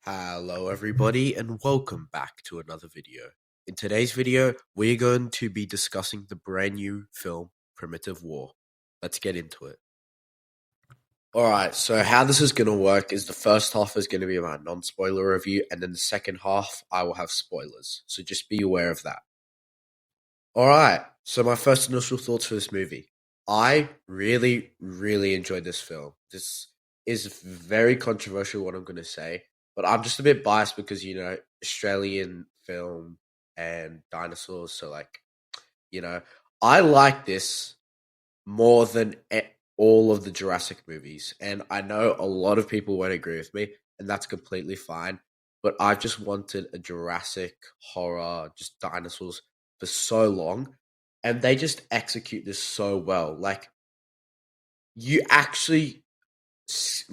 Hello everybody and welcome back to another video. In today's video, we're going to be discussing the brand new film Primitive War. Let's get into it. Alright, so how this is going to work is the first half is going to be my non-spoiler review, and then the second half I will have spoilers, so just be aware of that. Alright, so my first initial thoughts for this movie. I really enjoyed this film. This is very controversial what I'm going to say, but I'm just a bit biased because, Australian film and dinosaurs, so you know, I like this more than all of the Jurassic movies, and I know a lot of people won't agree with me, and that's completely fine, but I just wanted a Jurassic horror, just dinosaurs for so long, and they just execute this so well. Like, you actually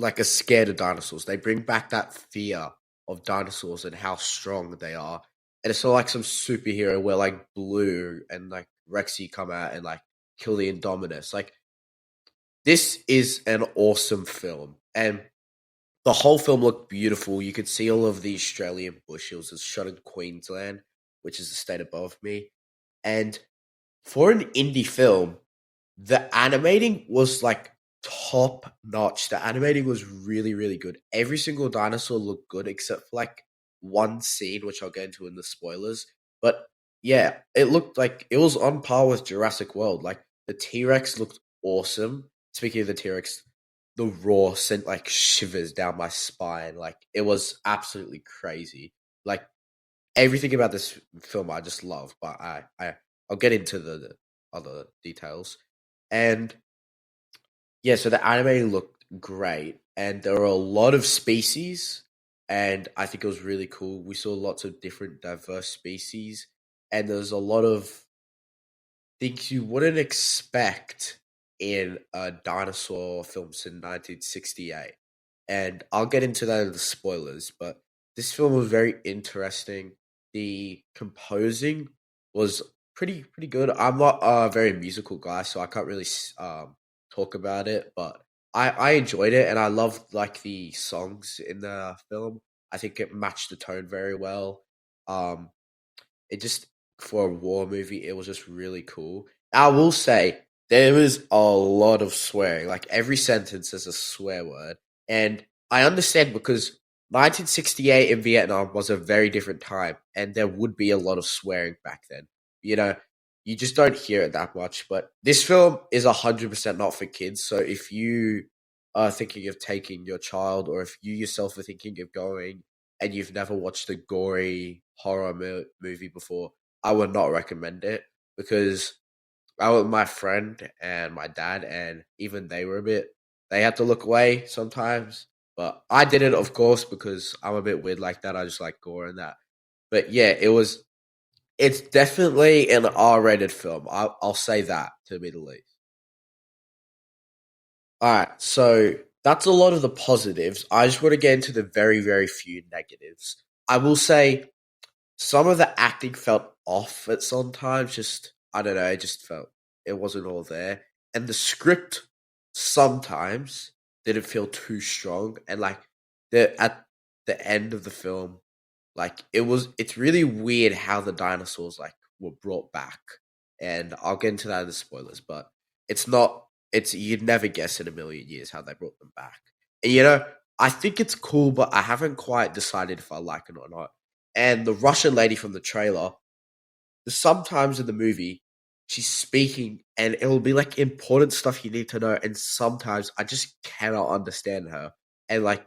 are scared of dinosaurs. They bring back that fear of dinosaurs and how strong they are. And it's not like some superhero where like Blue and like Rexy come out and like kill the Indominus. Like, this is an awesome film. And the whole film looked beautiful. You could see all of the Australian bush. It was shot in Queensland, which is the state above me. And for an indie film, the animating was like top notch. The animating was really good. Every single dinosaur looked good except for like one scene, which I'll get into in the spoilers. But yeah, it looked like it was on par with Jurassic World. Like, the T Rex looked awesome. Speaking of the T Rex, the roar sent like shivers down my spine. Like, it was absolutely crazy. Like, everything about this film I just love, but I'll get into the other details. And yeah, so the anime looked great, and there were a lot of species, and I think it was really cool. We saw lots of different diverse species, and there's a lot of things you wouldn't expect in a dinosaur film since 1968. And I'll get into that in the spoilers, but this film was very interesting. The composing was pretty good. I'm not a very musical guy, so I can't really talk about it, but I enjoyed it, and I loved like the songs in the film. I think it matched the tone very well. Um, it just, for a war movie, it was just really cool. I will say there was a lot of swearing. Like, every sentence is a swear word, and I understand because 1968 in Vietnam was a very different time, and there would be a lot of swearing back then. You know, you just don't hear it that much. But this film is 100% not for kids. So if you are thinking of taking your child, or if you yourself are thinking of going and you've never watched a gory horror movie before, I would not recommend it, because I was with my friend and my dad, and even they were they had to look away sometimes. But I did it, of course, because I'm a bit weird like that. I just like gore and that. But yeah, it's definitely an R-rated film. I'll say that, to be the least. All right, so that's a lot of the positives. I just want to get into the very few negatives. I will say some of the acting felt off at some times. Just, I don't know, it just felt it wasn't all there. And the script sometimes didn't feel too strong. And like, at the end of the film, like, it's really weird how the dinosaurs like were brought back. And I'll get into that in the spoilers, but it's not it's you'd never guess in a million years how they brought them back. And I think it's cool, but I haven't quite decided if I like it or not. And the Russian lady from the trailer, sometimes in the movie, she's speaking and it'll be like important stuff you need to know, and sometimes I just cannot understand her. And like,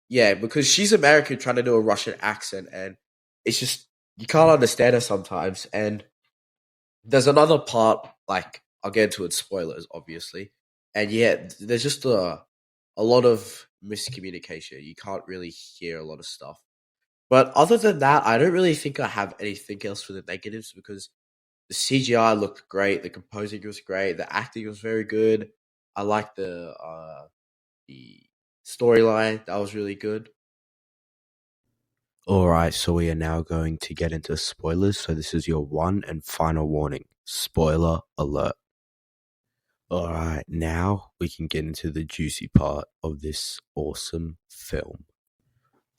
yeah, because she's American trying to do a Russian accent, and it's just, you can't understand her sometimes. And there's another part, like, I'll get into it, spoilers, obviously. And yeah, there's just a lot of miscommunication. You can't really hear a lot of stuff. But other than that, I don't really think I have anything else for the negatives, because the CGI looked great, the composing was great, the acting was very good. I liked the storyline, that was really good. Alright, so we are now going to get into spoilers, so this is your one and final warning. Spoiler alert. Alright, now we can get into the juicy part of this awesome film.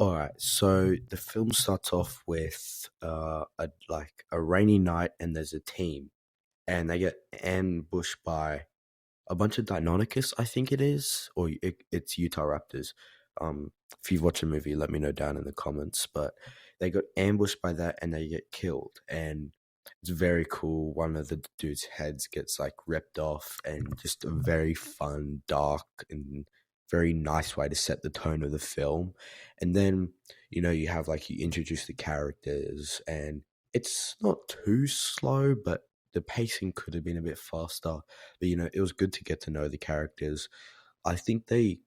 All right, so the film starts off with a rainy night, and there's a team, and they get ambushed by a bunch of Deinonychus, I think it is, or it's Utah Raptors. If you've watched the movie, let me know down in the comments. But they got ambushed by that, and they get killed, and it's very cool. One of the dude's heads gets like ripped off, and just a very fun, dark, and very nice way to set the tone of the film. And then you have like you introduce the characters, and it's not too slow, but the pacing could have been a bit faster. But it was good to get to know the characters. I think they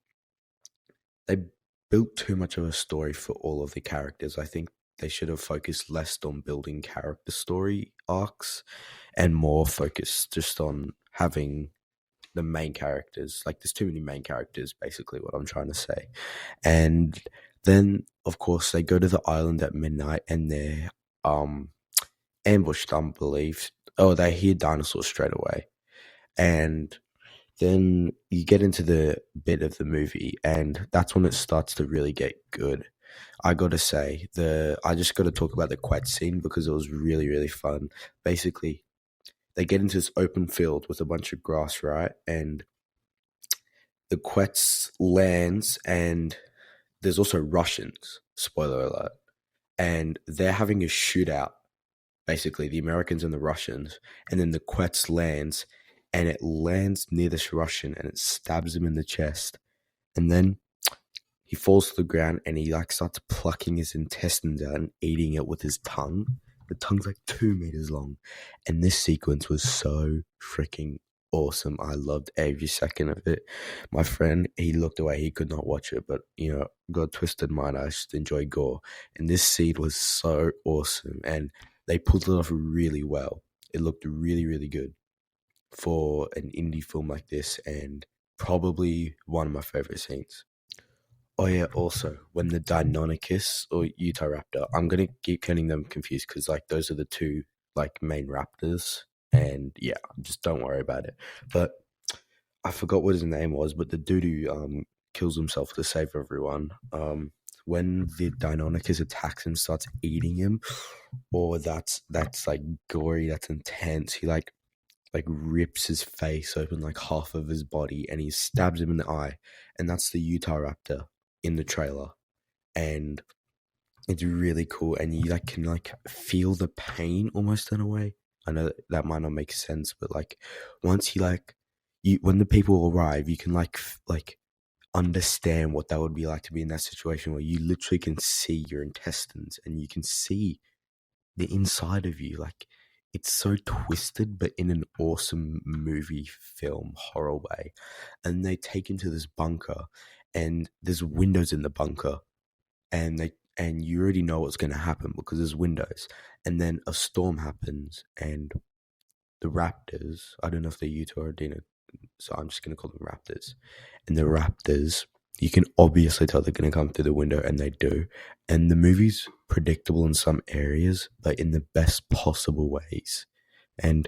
built too much of a story for all of the characters. I think they should have focused less on building character story arcs and more focused just on having the main characters. Like, there's too many main characters, basically what I'm trying to say. And then of course they go to the island at midnight, and they're ambushed, I believe. Oh, they hear dinosaurs straight away. And then you get into the bit of the movie, and that's when it starts to really get good. I gotta say, I just gotta talk about the quet scene because it was really, really fun. Basically, they get into this open field with a bunch of grass, right? And the quets lands, and there's also Russians, spoiler alert, and they're having a shootout, basically the Americans and the Russians, and then the quets lands, and it lands near this Russian, and it stabs him in the chest, and then he falls to the ground, and he like starts plucking his intestines out and eating it with his tongue. The tongue's like 2 meters long, and this sequence was so freaking awesome. I loved every second of it. My friend, he looked away, he could not watch it, but God twisted mine. I just enjoy gore, and this scene was so awesome, and they pulled it off really well. It looked really, really good for an indie film like this, and probably one of my favorite scenes. Oh yeah, also when the Deinonychus or Utahraptor, I'm gonna keep getting them confused because like those are the two like main raptors, and yeah, just don't worry about it. But I forgot what his name was, but the dude who kills himself to save everyone. When the Deinonychus attacks and starts eating him, or that's like gory, that's intense. He like rips his face open, like half of his body, and he stabs him in the eye, and that's the Utahraptor in the trailer. And it's really cool, and you like can like feel the pain almost in a way. I know that might not make sense, but like once when the people arrive, you can like understand what that would be like to be in that situation where you literally can see your intestines, and you can see the inside of you. Like, it's so twisted, but in an awesome movie film horror way. And they take him to this bunker, and there's windows in the bunker, and you already know what's going to happen because there's windows. And then a storm happens, and the raptors, I don't know if they're Utah or Dina, so I'm just going to call them raptors. And the raptors, you can obviously tell they're going to come through the window, and they do. And the movie's predictable in some areas, but in the best possible ways. And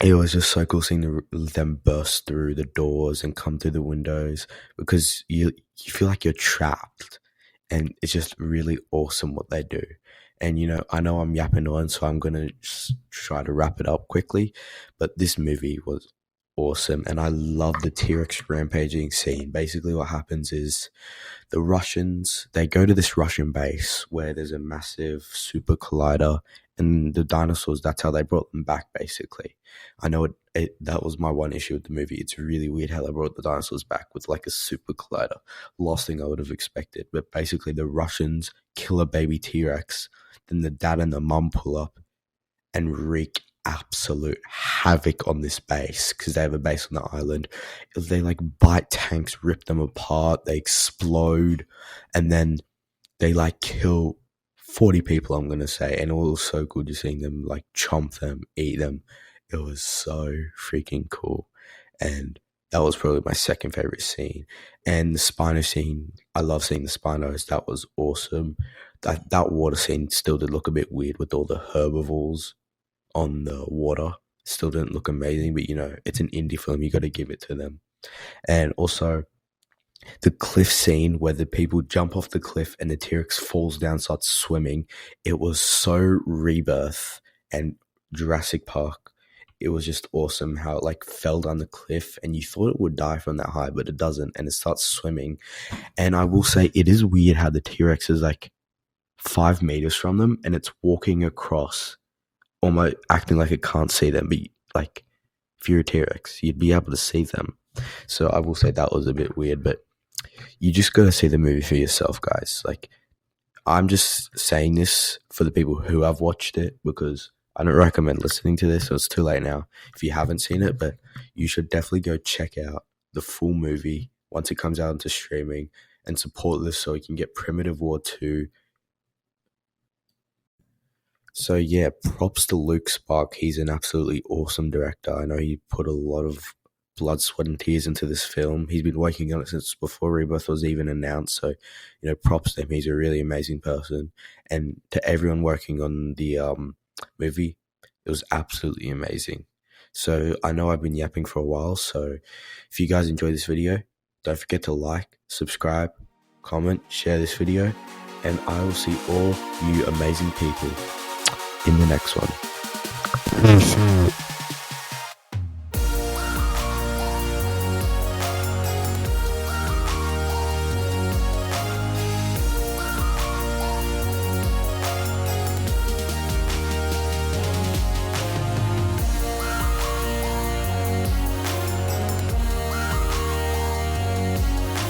it was just so cool seeing them burst through the doors and come through the windows, because you feel like you're trapped, and it's just really awesome what they do. And I know I'm yapping on, so I'm gonna just try to wrap it up quickly. But this movie was awesome, and I love the T-Rex rampaging scene. Basically, what happens is the Russians, they go to this Russian base where there's a massive super collider, and the dinosaurs, that's how they brought them back, basically. I know that was my one issue with the movie. It's really weird how they brought the dinosaurs back with like a super collider. Last thing I would have expected. But basically, the Russians kill a baby T-Rex, then the dad and the mum pull up and wreak absolute havoc on this base, because they have a base on the island. They like bite tanks, rip them apart, they explode, and then they like kill 40 people, I'm gonna say. And it was so good to seeing them like chomp them, eat them. It was so freaking cool. And that was probably my second favorite scene. And the Spino scene, I love seeing the Spinos. That was awesome. That water scene still did look a bit weird with all the herbivores on the water. Still didn't look amazing, but it's an indie film, you got to give it to them. And also, the cliff scene where the people jump off the cliff and the T-Rex falls down, starts swimming. It was so Rebirth and Jurassic Park. It was just awesome how it like fell down the cliff and you thought it would die from that high, but it doesn't, and it starts swimming. And I will say it is weird how the T-Rex is like 5 meters from them and it's walking across, almost acting like it can't see them. But like if you're a T-Rex, you'd be able to see them. So I will say that was a bit weird, but you just got to see the movie for yourself, guys. Like, I'm just saying this for the people who have watched it because I don't recommend listening to this, so it's too late now if you haven't seen it, but you should definitely go check out the full movie once it comes out into streaming and support this so we can get Primitive War 2. So yeah, props to Luke Spark. He's an absolutely awesome director. I know he put a lot of blood, sweat, and tears into this film. He's been working on it since before Rebirth was even announced. So, props to him. He's a really amazing person. And to everyone working on the movie, it was absolutely amazing. So I know I've been yapping for a while. So if you guys enjoyed this video, don't forget to like, subscribe, comment, share this video. And I will see all you amazing people in the next one.